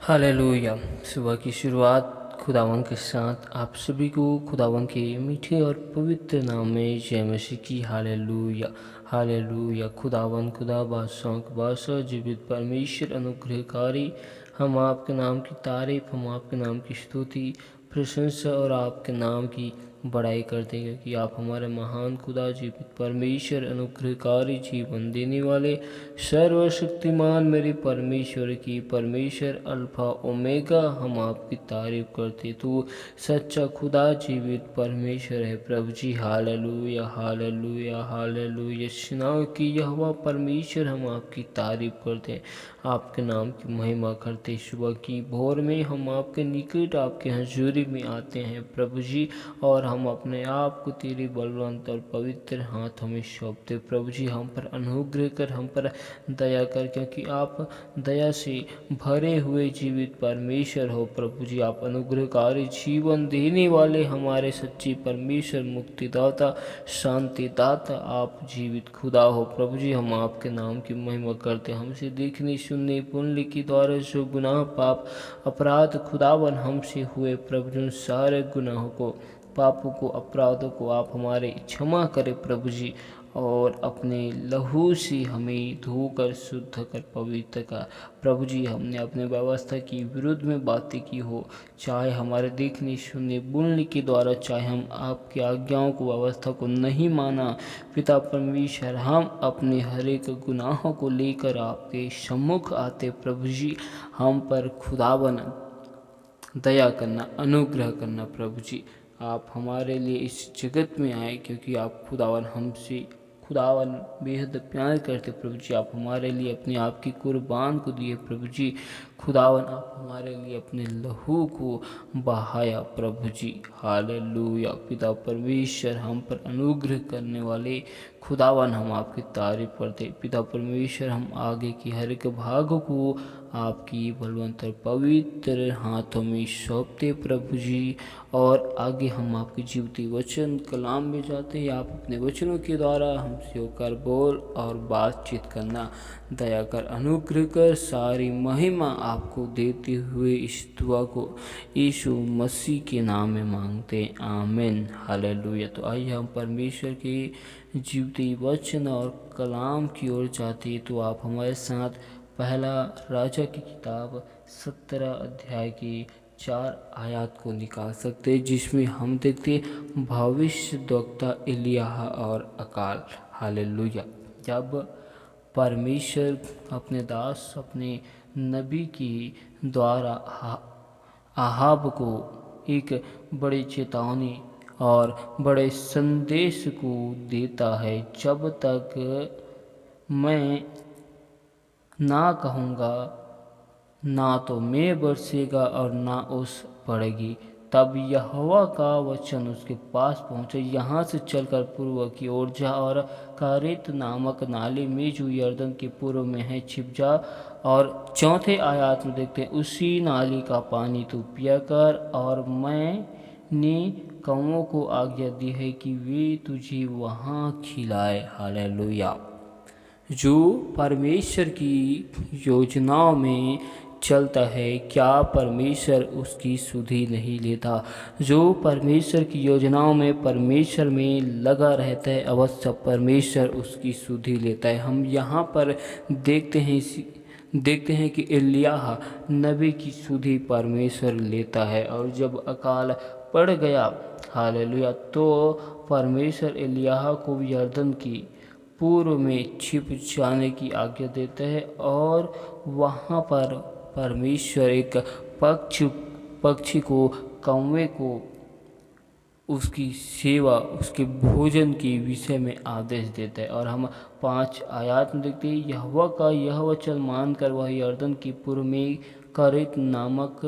Hallelujah. सुबह की शुरुआत खुदावन के साथ आप सभी को खुदावन के मीठे और पवित्र नाम में जय मसीह की। Hallelujah hallelujah. खुदावन खुदा बादशाह के बादशाह जीवित परमेश्वर अनुग्रहकारी, हम आपके नाम की तारीफ, हम आपके नाम की स्तुति प्रशंसा और आपके नाम की बड़ाई करते हैं, क्योंकि आप हमारे महान खुदा जीवित परमेश्वर अनुग्रहकारी जीवन देने वाले सर्वशक्तिमान मेरे परमेश्वर की परमेश्वर अल्फा ओमेगा, हम आपकी तारीफ करते। तू सच्चा खुदा जीवित परमेश्वर है प्रभु जी। Hallelujah hallelujah hallelujah. सुनाओ कि यहोवा परमेश्वर, हम आपकी तारीफ करते हैं, आपके नाम की महिमा करते। सुबह की भोर में हम आपके निकट आपके हजूरी में आते हैं प्रभु जी, और हम अपने आप को तेरे बलवंत और पवित्र हाथों में सौंपते। प्रभु जी हम पर अनुग्रह कर, हम पर दया कर, क्योंकि आप दया से भरे हुए जीवित परमेश्वर हो प्रभु जी। आप अनुग्रहकारी जीवन देने वाले हमारे सच्चे परमेश्वर, मुक्तिदाता शांतिदाता, आप जीवित खुदा हो प्रभु जी। हम आपके नाम की महिमा करते। हमसे देखने सुनने पुण्य के द्वारा जो गुनाह पाप अपराध खुदावन हमसे हुए प्रभु जी, उन सारे गुनाहों को, पापों को, अपराधों को आप हमारे क्षमा करें प्रभु जी, और अपने लहू से हमें धोकर शुद्ध कर पवित्र कर प्रभु जी। हमने अपने व्यवस्था की विरुद्ध में बातें की हो, चाहे हमारे देखने सुनने बोलने के द्वारा, चाहे हम आपकी आज्ञाओं को, व्यवस्था को नहीं माना पिता परमेश्वर, हम अपने हर एक गुनाहों को लेकर आपके सम्मुख आते प्रभु जी। हम पर खुदावन दया करना, अनुग्रह करना प्रभु जी। आप हमारे लिए इस जगत में आए, क्योंकि आप खुदावन हमसे खुदावन बेहद प्यार करते प्रभु जी। आप हमारे लिए अपने आप की कुर्बान को दिए प्रभु जी। खुदावन आप हमारे लिए अपने लहू को बहाया प्रभु जी। हालेलुया। पिता परमेश्वर हम पर अनुग्रह करने वाले खुदावन, हम आपकी तारीफ करते। पिता परमेश्वर हम आगे की हर एक भाग को आपकी बलवंत और पवित्र हाथों में सौंपते प्रभु जी, और आगे हम आपके जीवती वचन कलाम में जाते हैं। आप अपने वचनों के द्वारा हमसे होकर बोल और बातचीत करना, दया कर, अनुग्रह कर। सारी महिमा आपको देते हुए इस दुआ को यीशु मसीह के नाम में मांगते हैं, आमीन। हालेलुया। तो आइए हम परमेश्वर के जीवती वचन और कलाम की ओर जाते हैं। तो आप हमारे साथ पहला राजा की किताब 17 अध्याय की 4 आयत को निकाल सकते हैं, जिसमें हम देखते भविष्यद्वक्ता एलिय्याह और अकाल। हालेलुया। जब परमेश्वर अपने दास, अपने नबी के द्वारा आहाब को एक बड़ी चेतावनी और बड़े संदेश को देता है, जब तक मैं ना कहूँगा ना तो मैं बरसेगा और ना ओस पड़ेगी। तब यहोवा का वचन उसके पास पहुँचे, यहाँ से चलकर पूर्व की ओर जा और कारेत नामक नाले में जो यर्दन के पूर्व में है छिप जा। और चौथे आयत में देखते हैं, उसी नाली का पानी तू पिया कर, और मैंने कौवों को आज्ञा दी है कि वे तुझे वहाँ खिलाए। हालेलुया। जो परमेश्वर की योजनाओं में चलता है, क्या परमेश्वर उसकी सुधि नहीं लेता? जो परमेश्वर की योजनाओं में, परमेश्वर में लगा रहता है, अवश्य परमेश्वर उसकी सुधि लेता है। हम यहाँ पर देखते हैं कि एलिय्याह नबी की सुधि परमेश्वर लेता है। और जब अकाल पड़ गया, हालेलुया, तो परमेश्वर एलिय्याह को यर्दन की पूर्व में छिप जाने की आज्ञा देता है, और वहाँ पर परमेश्वर एक पक्षी को, कौवे को उसकी सेवा, उसके भोजन के विषय में आदेश देता है। और हम 5 आयत में देखते हैं, यहोवा का यह वचन मानकर वह यर्दन की पूर्व में करेत नामक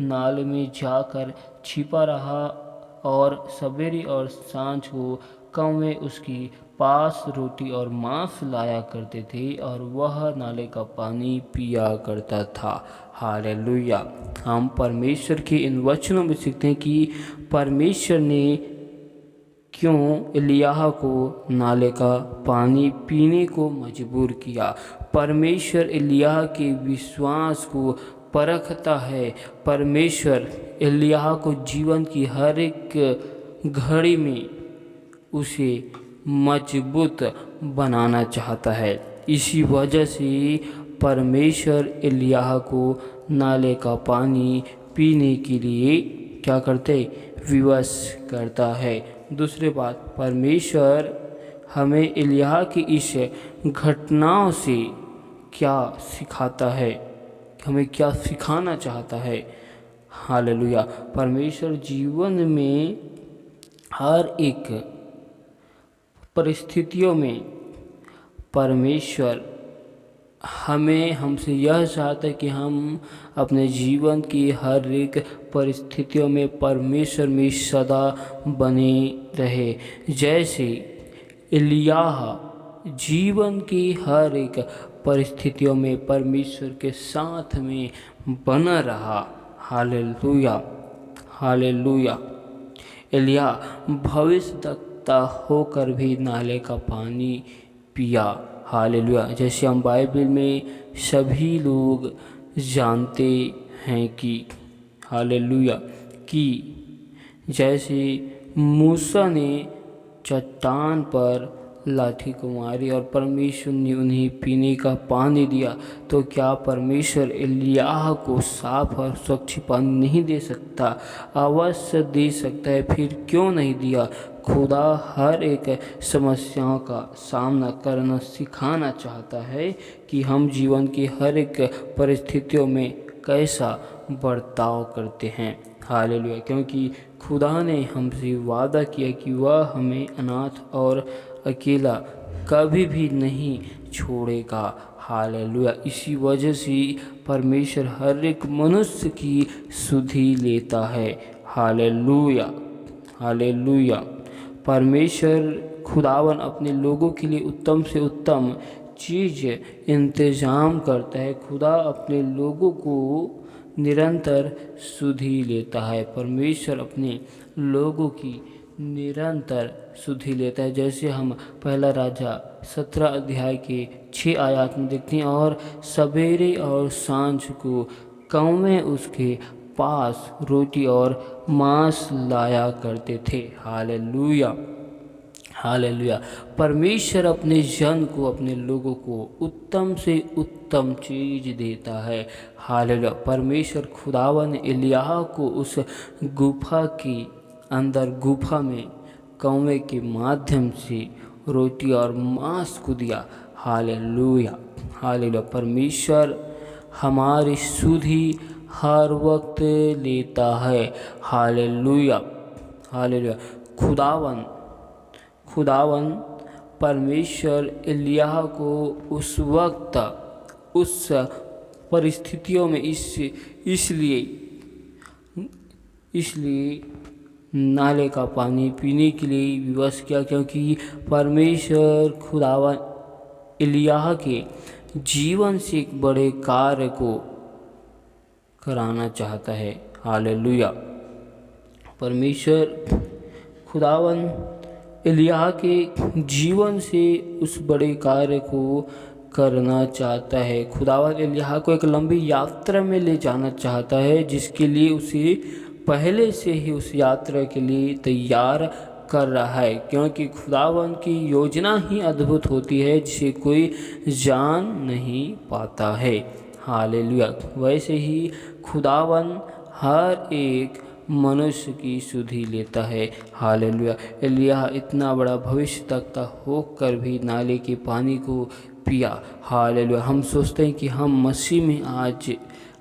नाल में जाकर छिपा रहा, और सवेरे और सांझ को कौवे उसकी पास रोटी और मांस लाया करते थे, और वह नाले का पानी पिया करता था। हालेलुया। हम परमेश्वर के इन वचनों में सीखते हैं कि परमेश्वर ने क्यों एलिय्याह को नाले का पानी पीने को मजबूर किया। परमेश्वर एलिय्याह के विश्वास को परखता है। परमेश्वर एलिय्याह को जीवन की हर एक घड़ी में उसे मजबूत बनाना चाहता है। इसी वजह से परमेश्वर एलिय्याह को नाले का पानी पीने के लिए क्या करते, विवश करता है। दूसरी बात, परमेश्वर हमें एलिय्याह की इस घटनाओं से क्या सिखाता है, हमें क्या सिखाना चाहता है। हालेलुया। परमेश्वर जीवन में हर एक परिस्थितियों में परमेश्वर हमसे यह चाहता है कि हम अपने जीवन की हर एक परिस्थितियों में परमेश्वर में सदा बने रहे। जैसे एलिय्याह जीवन की हर एक परिस्थितियों में परमेश्वर के साथ में बना रहा। Hallelujah, hallelujah. एलिय्याह भविष्यद्वक्ता होकर भी नाले का पानी पिया। हालेलुया। जैसे हम बाइबल में सभी लोग जानते हैं कि हालेलुया कि जैसे मूसा ने चट्टान पर लाठी को मारी और परमेश्वर ने उन्हें पीने का पानी दिया, तो क्या परमेश्वर एलिय्याह को साफ और स्वच्छ पानी नहीं दे सकता? अवश्य दे सकता है। फिर क्यों नहीं दिया? खुदा हर एक समस्याओं का सामना करना सिखाना चाहता है कि हम जीवन की हर एक परिस्थितियों में कैसा बर्ताव करते हैं। हालेलुया। क्योंकि खुदा ने हमसे वादा किया कि वह हमें अनाथ और अकेला कभी भी नहीं छोड़ेगा। हालेलुया। इसी वजह से परमेश्वर हर एक मनुष्य की सुधि लेता है। Hallelujah, hallelujah. परमेश्वर खुदावन अपने लोगों के लिए उत्तम से उत्तम चीज़ इंतज़ाम करता है। खुदा अपने लोगों को निरंतर सुधि लेता है। परमेश्वर अपने लोगों की निरंतर सुधि लेता है। जैसे हम पहला राजा 17 अध्याय के 6 आयत में देखते हैं, और सवेरे और सांझ को कौवें उसके पास रोटी और मांस लाया करते थे। Hallelujah, hallelujah. परमेश्वर अपने जन को, अपने लोगों को उत्तम से उत्तम चीज देता है। हालेलुया। परमेश्वर खुदावन एलिय्याह को उस गुफा के अंदर, गुफा में कौवे के माध्यम से रोटी और मांस को दिया। Hallelujah, hallelujah. परमेश्वर हमारी सुधि हर वक्त लेता है। Hallelujah, hallelujah. खुदावन परमेश्वर एलिय्याह को उस वक्त, उस परिस्थितियों में इसलिए नाले का पानी पीने के लिए विवश किया, क्योंकि परमेश्वर खुदावन एलिय्याह के जीवन से एक बड़े कार्य को कराना चाहता है। हालेलुया। परमेश्वर खुदावन एलिय्याह के जीवन से उस बड़े कार्य को करना चाहता है। खुदावन एलिय्याह को एक लंबी यात्रा में ले जाना चाहता है, जिसके लिए उसे पहले से ही उस यात्रा के लिए तैयार कर रहा है, क्योंकि खुदावन की योजना ही अद्भुत होती है जिसे कोई जान नहीं पाता है। हालेलुया। वैसे ही खुदावन हर एक मनुष्य की सुधि लेता है। हालेलुया। एलिय्याह इतना बड़ा भविष्यद्वक्ता होकर भी नाले के पानी को पिया। हालेलुया। हम सोचते हैं कि हम मसीह में आज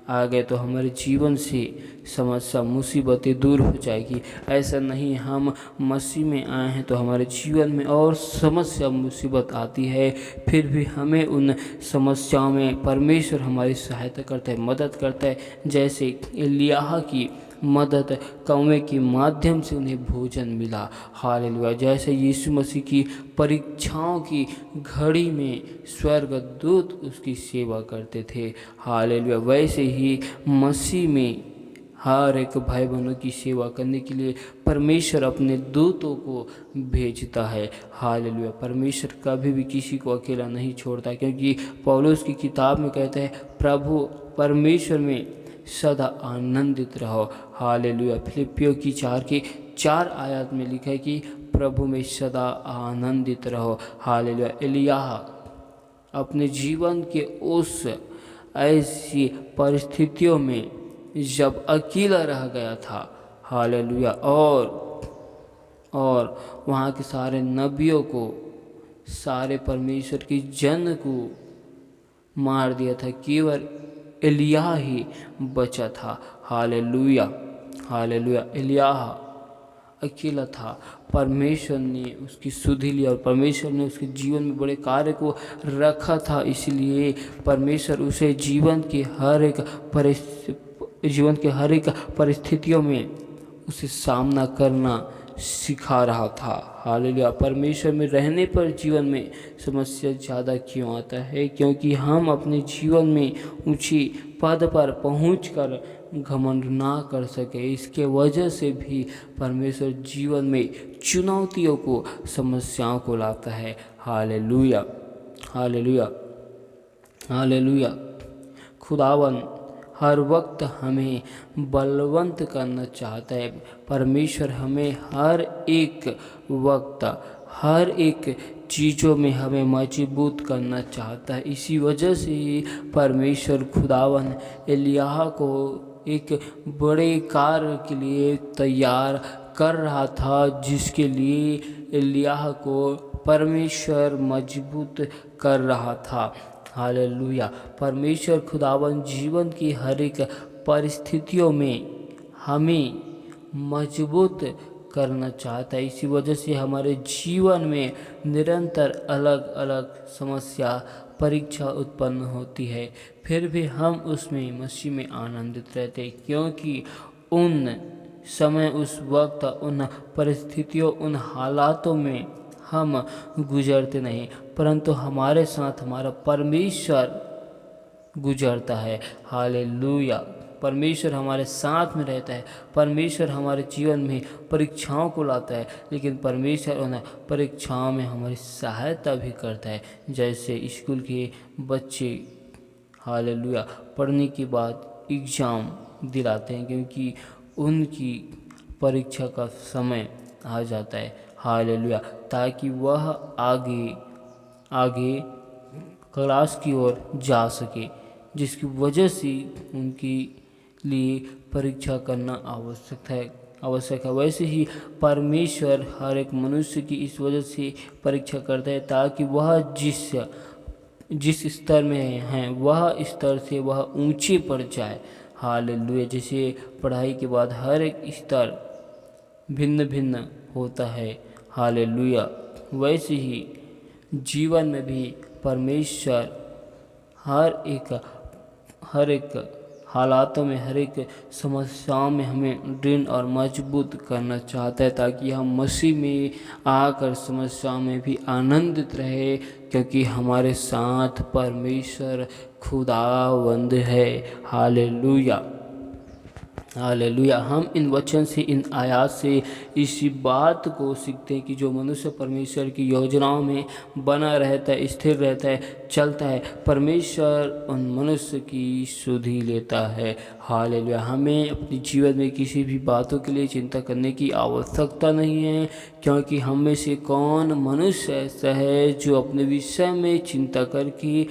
आ गए तो हमारे जीवन से समस्या, मुसीबतें दूर हो जाएगी। ऐसा नहीं, हम मसीह में आए हैं तो हमारे जीवन में और समस्या, मुसीबत आती है, फिर भी हमें उन समस्याओं में परमेश्वर हमारी सहायता करता है, मदद करता है। जैसे एलिय्याह की मदद कौवे के माध्यम से उन्हें भोजन मिला। हालेलुया। जैसे यीशु मसीह की परीक्षाओं की घड़ी में स्वर्गदूत उसकी सेवा करते थे। हालेलुया। वैसे ही मसीह में हर एक भाई बहनों की सेवा करने के लिए परमेश्वर अपने दूतों को भेजता है। हालेलुया। परमेश्वर कभी भी किसी को अकेला नहीं छोड़ता, क्योंकि पौलुस की किताब में कहता है, प्रभु परमेश्वर में सदा आनंदित रहो। हालेलुया। फिलिपियों की 4 आयत में लिखा है कि प्रभु में सदा आनंदित रहो। हालेलुया। एलिय्याह अपने जीवन के उस ऐसी परिस्थितियों में जब अकेला रह गया था, हालेलुया, और वहाँ के सारे नबियों को, सारे परमेश्वर की जन को मार दिया था, केवल एलिय्याह ही बचा था। हालेलुया। हालेलुया। एलिय्याह अकेला था, परमेश्वर ने उसकी सुधि लिया और परमेश्वर ने उसके जीवन में बड़े कार्य को रखा था। इसलिए परमेश्वर उसे जीवन के हर एक परिस्थितियों में उसे सामना करना सिखा रहा था। हालेलुया। परमेश्वर में रहने पर जीवन में समस्या ज़्यादा क्यों आता है? क्योंकि हम अपने जीवन में ऊंची पद पर पहुंचकर घमंड ना कर सके। इसके वजह से भी परमेश्वर जीवन में चुनौतियों को, समस्याओं को लाता है। हालेलुया। हालेलुया। हालेलुया। खुदावन हर वक्त हमें बलवंत करना चाहता है। परमेश्वर हमें हर एक वक्त, हर एक चीज़ों में हमें मजबूत करना चाहता है। इसी वजह से ही परमेश्वर खुदावन एलिय्याह को एक बड़े कार्य के लिए तैयार कर रहा था, जिसके लिए एलिय्याह को परमेश्वर मजबूत कर रहा था। हालेलुया। परमेश्वर खुदावन जीवन की हर एक परिस्थितियों में हमें मजबूत करना चाहता है। इसी वजह से हमारे जीवन में निरंतर अलग अलग समस्या, परीक्षा उत्पन्न होती है, फिर भी हम उसमें मसीह में आनंदित रहते हैं, क्योंकि उन समय, उस वक्त, उन परिस्थितियों, उन हालातों में हम गुजरते नहीं, परंतु हमारे साथ हमारा परमेश्वर गुजरता है। हालेलुया। परमेश्वर हमारे साथ में रहता है। परमेश्वर हमारे जीवन में परीक्षाओं को लाता है, लेकिन परमेश्वर उन परीक्षाओं में हमारी सहायता भी करता है। जैसे स्कूल के बच्चे, हालेलुया, पढ़ने के बाद एग्ज़ाम दिलाते हैं, क्योंकि उनकी परीक्षा का समय आ जाता है। हालेलुया। ताकि वह आगे क्लास की ओर जा सके, जिसकी वजह से उनके लिए परीक्षा करना आवश्यक है। वैसे ही परमेश्वर हर एक मनुष्य की इस वजह से परीक्षा करता है, ताकि वह जिस स्तर में है, वह स्तर से वह ऊंचे पर जाए। हालेलुया। जैसे पढ़ाई के बाद हर एक स्तर भिन्न भिन्न होता है। हालेलुया। वैसे ही जीवन में भी परमेश्वर हर एक हालातों में, हर एक समस्याओं में हमें दृढ़ और मजबूत करना चाहता है, ताकि हम मसीह में आकर समस्याओं में भी आनंदित रहे, क्योंकि हमारे साथ परमेश्वर खुदावंद है। हालेलुया। हालेलुया। हम इन वचन से, इन आयत से इसी बात को सीखते हैं कि जो मनुष्य परमेश्वर की योजनाओं में बना रहता है, स्थिर रहता है, चलता है, परमेश्वर उन मनुष्य की सुधि लेता है। हालेलुया। हमें अपने जीवन में किसी भी बातों के लिए चिंता करने की आवश्यकता नहीं है, क्योंकि हम में से कौन मनुष्य ऐसा है जो अपने विषय में चिंता करके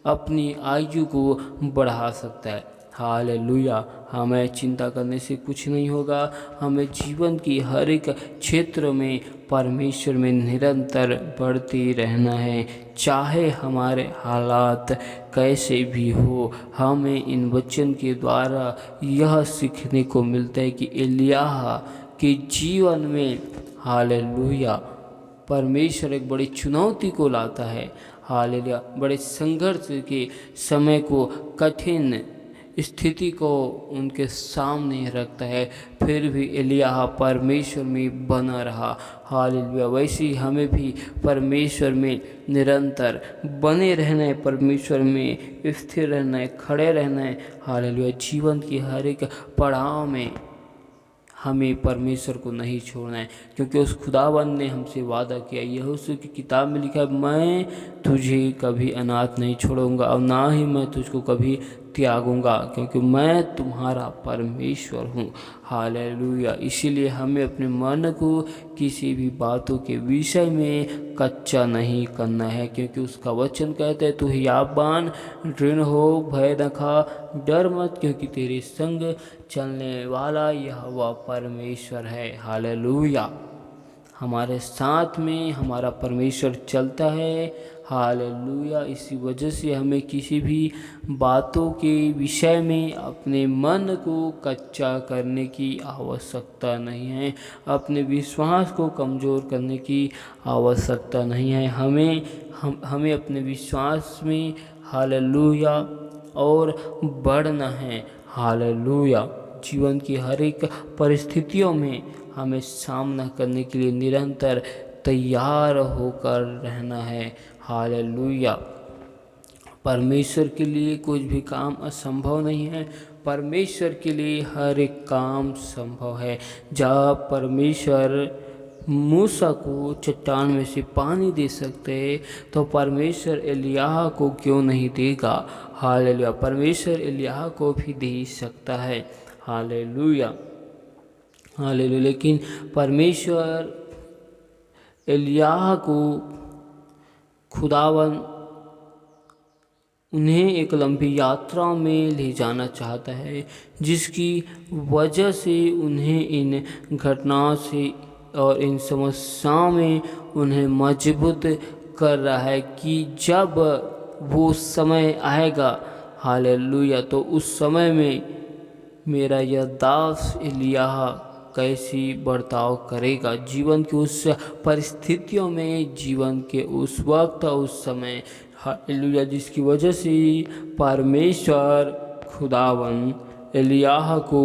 अपनी आयु को बढ़ा सकता है। हालेलुया। हमें चिंता करने से कुछ नहीं होगा। हमें जीवन की हर एक क्षेत्र में परमेश्वर में निरंतर बढ़ते रहना है, चाहे हमारे हालात कैसे भी हो। हमें इन वचन के द्वारा यह सीखने को मिलता है कि एलिय्याह के जीवन में, हालेलुया, परमेश्वर एक बड़ी चुनौती को लाता है। हालेलुया। बड़े संघर्ष के समय को, कठिन स्थिति को उनके सामने रखता है, फिर भी एलिय्याह परमेश्वर में बना रहा। हालेलुया। वैसे ही हमें भी परमेश्वर में निरंतर बने रहना है, परमेश्वर में स्थिर रहना है, खड़े रहना है। हालेलुया। जीवन की हर एक पड़ाव में हमें परमेश्वर को नहीं छोड़ना है, क्योंकि उस खुदावन ने हमसे वादा किया। यहोशू की किताब में लिखा है, मैं तुझे कभी अनाथ नहीं छोड़ूंगा और ना ही मैं तुझको कभी त्यागूंगा, क्योंकि मैं तुम्हारा परमेश्वर हूँ। हालेलुया। इसीलिए हमें अपने मन को किसी भी बातों के विषय में कच्चा नहीं करना है, क्योंकि उसका वचन कहते हैं, तू हियाबान दृढ़ हो, भय न खा, डर मत, क्योंकि तेरे संग चलने वाला यहोवा परमेश्वर है। हालेलुया। हमारे साथ में हमारा परमेश्वर चलता है। हालेलुया। इसी वजह से हमें किसी भी बातों के विषय में अपने मन को कच्चा करने की आवश्यकता नहीं है, अपने विश्वास को कमज़ोर करने की आवश्यकता नहीं है। हमें अपने विश्वास में हालेलुया और बढ़ना है। हालेलुया। जीवन की हर एक परिस्थितियों में हमें सामना करने के लिए निरंतर तैयार होकर रहना है। हालेलुया। परमेश्वर के लिए कुछ भी काम असंभव नहीं है। परमेश्वर के लिए हर एक काम संभव है। जब परमेश्वर मूसा को चट्टान में से पानी दे सकते हैं, तो परमेश्वर एलिय्याह को क्यों नहीं देगा। हालेलुया। परमेश्वर एलिय्याह को भी दे सकता है। हालेलुया। हालेलुया। लेकिन परमेश्वर एलिय्याह को खुदावन उन्हें एक लंबी यात्रा में ले जाना चाहता है, जिसकी वजह से उन्हें इन घटनाओं से और इन समस्याओं में उन्हें मजबूत कर रहा है कि जब वो समय आएगा, हालेलुया, तो उस समय में मेरा यह दास एलिय्याह कैसी बर्ताव करेगा। जीवन की उस परिस्थितियों में, जीवन के उस वक्त, उस समय, हालेलुया, जिसकी वजह से परमेश्वर खुदावन एलिय्याह को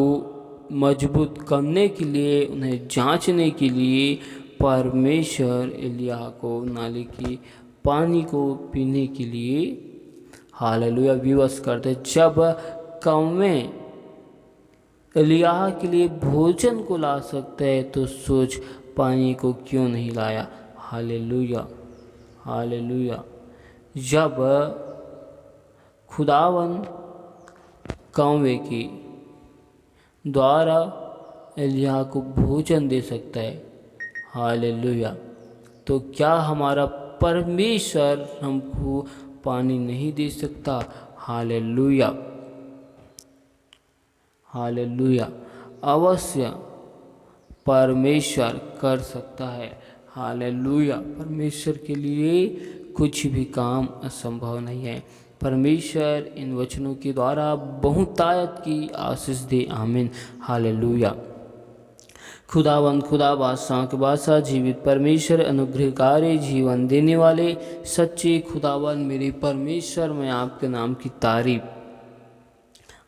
मजबूत करने के लिए, उन्हें जांचने के लिए परमेश्वर एलिय्याह को नाले की पानी को पीने के लिए हालेलुया विवश करते। जब कौवे एलिय्याह के लिए भोजन को ला सकते हैं, तो सोच पानी को क्यों नहीं लाया। हालेलुया। हालेलुया। जब खुदावन कौवे के द्वारा एलिय्याह को भोजन दे सकता है, हालेलुया, तो क्या हमारा परमेश्वर हमको पानी नहीं दे सकता। हालेलुया। हालेलुया। अवश्य परमेश्वर कर सकता है। हालेलुया। परमेश्वर के लिए कुछ भी काम असंभव नहीं है। परमेश्वर इन वचनों के द्वारा बहुतायत की आशीष दे। आमीन। हालेलुया। खुदावंद, खुदा बादशाह के बादशाह, जीवित परमेश्वर, अनुग्रहकारी, जीवन देने वाले सच्चे खुदावंद, मेरे परमेश्वर, मैं आपके नाम की तारीफ,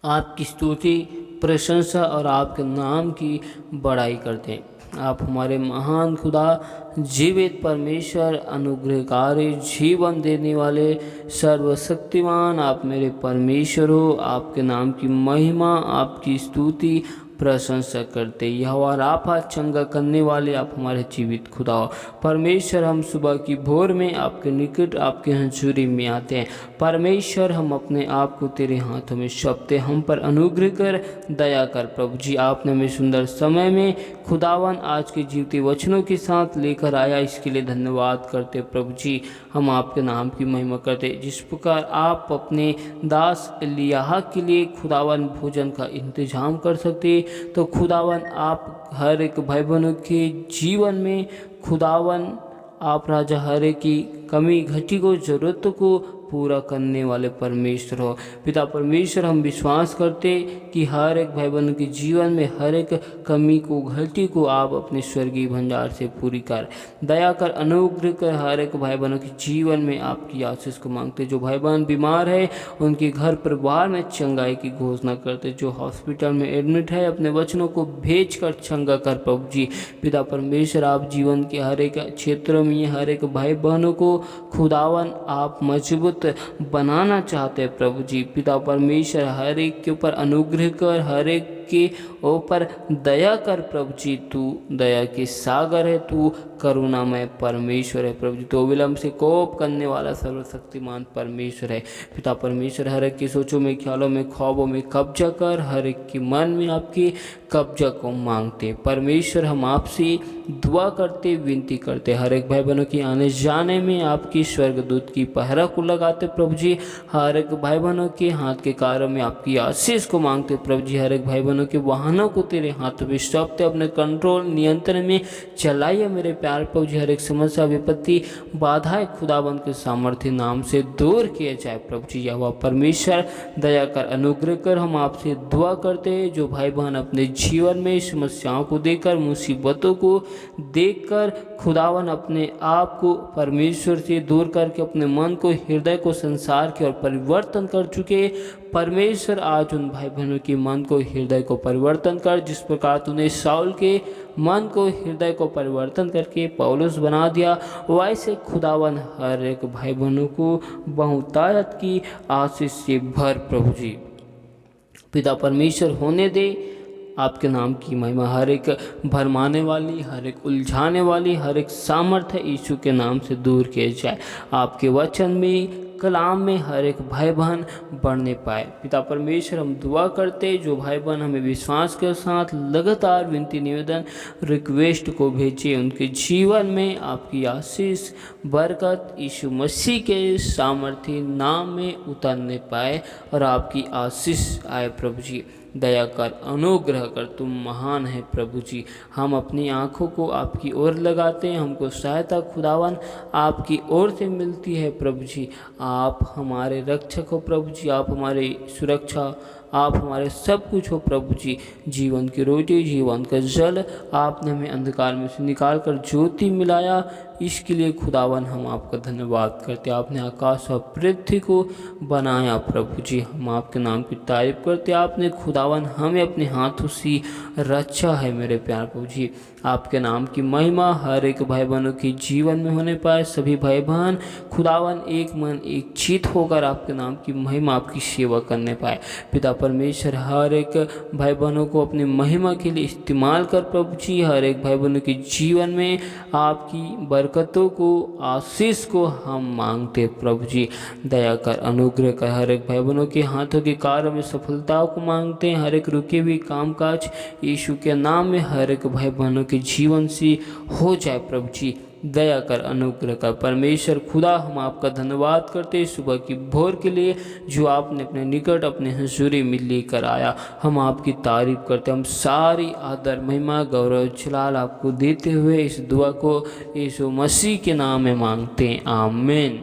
आपकी स्तुति, प्रशंसा और आपके नाम की बड़ाई करते हैं। आप हमारे महान खुदा, जीवित परमेश्वर, अनुग्रहकारी, जीवन देने वाले, सर्वशक्तिमान, आप मेरे परमेश्वर हो। आपके नाम की महिमा, आपकी स्तुति, प्रशंसा करते। यहोवा राफा, चंगा करने वाले, आप हमारे जीवित खुदा हो। परमेश्वर, हम सुबह की भोर में आपके निकट, आपके हंजूरी में आते हैं। परमेश्वर, हम अपने आप को तेरे हाथों में सौंपते। हम पर अनुग्रह कर, दया कर प्रभु जी। आपने हमें सुंदर समय में खुदावन आज के जीवते वचनों के साथ लेकर आया, इसके लिए धन्यवाद करते प्रभु जी। हम आपके नाम की महिमा करते। जिस प्रकार आप अपने दास एलिय्याह के लिए खुदावन भोजन का इंतजाम कर सकते, तो खुदावन आप हर एक भाई बहनों के जीवन में खुदावन आप राजा हर एक की कमी घटी को, ज़रूरतों को पूरा करने वाले परमेश्वर हो। पिता परमेश्वर, हम विश्वास करते कि हर एक भाई बहन के जीवन में हर एक कमी को, घटी को आप अपने स्वर्गीय भंडार से पूरी कर, दया कर, अनुग्रह कर। हर एक भाई बहनों के जीवन में आपकी आशीष को मांगते। जो भाई बहन बीमार है, उनके घर परिवार में चंगाई की घोषणा करते। जो हॉस्पिटल में एडमिट है, अपने वचनों को भेज कर चंगा कर प्रभु जी। पिता परमेश्वर, आप जीवन के हर एक क्षेत्रों में हर एक भाई बहनों को खुदावन आप मजबूत बनाना चाहते हैं प्रभु जी। पिता परमेश्वर, हर एक के ऊपर अनुग्रह कर, हर एक एक के ऊपर दया कर प्रभु जी। तू दया के सागर है, तू करुणामय परमेश्वर है प्रभु जी। तो विलंब से कोप करने वाला सर्वशक्तिमान परमेश्वर है। पिता परमेश्वर, हर एक की सोचों में, ख्यालों में, ख्वाबों में कब्जा कर, हर एक के मन में आपकी कब्जा को मांगते परमेश्वर। हम आपसे दुआ करते, विनती करते, हर एक भाई बहनों की आने जाने में आपकी स्वर्गदूत की पहरा को लगाते प्रभु जी। हर एक भाई बहनों के हाथ के कार्यों में आपकी आशीष को मांगते प्रभु जी। हर एक भाई बहनों के वाहनों को तेरे हाथों में सौंपते, अपने कंट्रोल नियंत्रण में चलाइए मेरे प्यार प्रभु जी। हर एक समस्या, विपत्ति, बाधाएं खुदाबंद के सामर्थ्य नाम से दूर किए जाए प्रभु जी। यहोवा परमेश्वर दया कर, अनुग्रह कर, हम आपसे दुआ करते हैं। जो भाई बहन अपने जीवन में समस्याओं को देखकर, मुसीबतों को देखकर खुदावन अपने आप को परमेश्वर से दूर करके अपने मन को, हृदय को संसार की ओर परिवर्तन कर चुके परमेश्वर, आज उन भाई बहनों के मन को, हृदय को परिवर्तन कर। जिस प्रकार तूने शाऊल के मन को, हृदय को परिवर्तन करके पौलुस बना दिया, वैसे खुदावन हर एक भाई बहनों को बहुतायत की आशीष से भर प्रभु जी। पिता परमेश्वर, होने दे आपके नाम की महिमा। हर एक भरमाने वाली, हर एक उलझाने वाली, हर एक सामर्थ्य यीशु के नाम से दूर किए जाए। आपके वचन में, कलाम में हर एक भाई बहन बढ़ने पाए। पिता परमेश्वर, हम दुआ करते जो भाई बहन हमें विश्वास के साथ लगातार विनती, निवेदन, रिक्वेस्ट को भेजे, उनके जीवन में आपकी आशीष, बरकत यीशु मसीह के सामर्थ्य नाम में उतरने पाए और आपकी आशीष आए प्रभु जी। दया कर, अनुग्रह कर, तुम महान है प्रभु जी। हम अपनी आँखों को आपकी ओर लगाते हैं, हमको सहायता खुदावन आपकी ओर से मिलती है प्रभु जी। आप हमारे रक्षक हो प्रभु जी, आप हमारी सुरक्षा, आप हमारे सब कुछ हो प्रभु जी। जीवन की रोटी, जीवन का जल आपने हमें अंधकार में से निकाल कर ज्योति मिलाया, इसके लिए खुदावन हम आपका धन्यवाद करते। आपने आकाश और पृथ्वी को बनाया प्रभु जी, हम आपके नाम की तारीफ करते। आपने खुदावन हमें अपने हाथों से रक्षा है मेरे प्यार प्रभु जी। आपके नाम की महिमा हर एक भाई बहनों के जीवन में होने पाए। सभी भाई बहन खुदावन एक मन, एक चित होकर आपके नाम की महिमा, आपकी सेवा करने पाए। पिता परमेश्वर, हर एक भाई बहनों को अपनी महिमा के लिए इस्तेमाल कर प्रभु जी। हर एक भाई बहनों के जीवन में आपकी बरकतों को, आशीष को हम मांगते प्रभु जी। दया कर, अनुग्रह कर, हर एक भाई बहनों के हाथों के कार्य में सफलता को मांगते हैं। हर एक रुके हुए कामकाज यीशु के नाम में हर एक भाई बहनों के जीवन से हो जाए प्रभु जी। दया कर, अनुग्रह कर परमेश्वर खुदा, हम आपका धन्यवाद करते हैं सुबह की भोर के लिए जो आपने अपने निकट, अपने हजूरी में लेकर आया। हम आपकी तारीफ करते, हम सारी आदर, महिमा, गौरव, जलाल आपको देते हुए इस दुआ को यीशु मसीह के नाम में मांगते हैं, आमीन।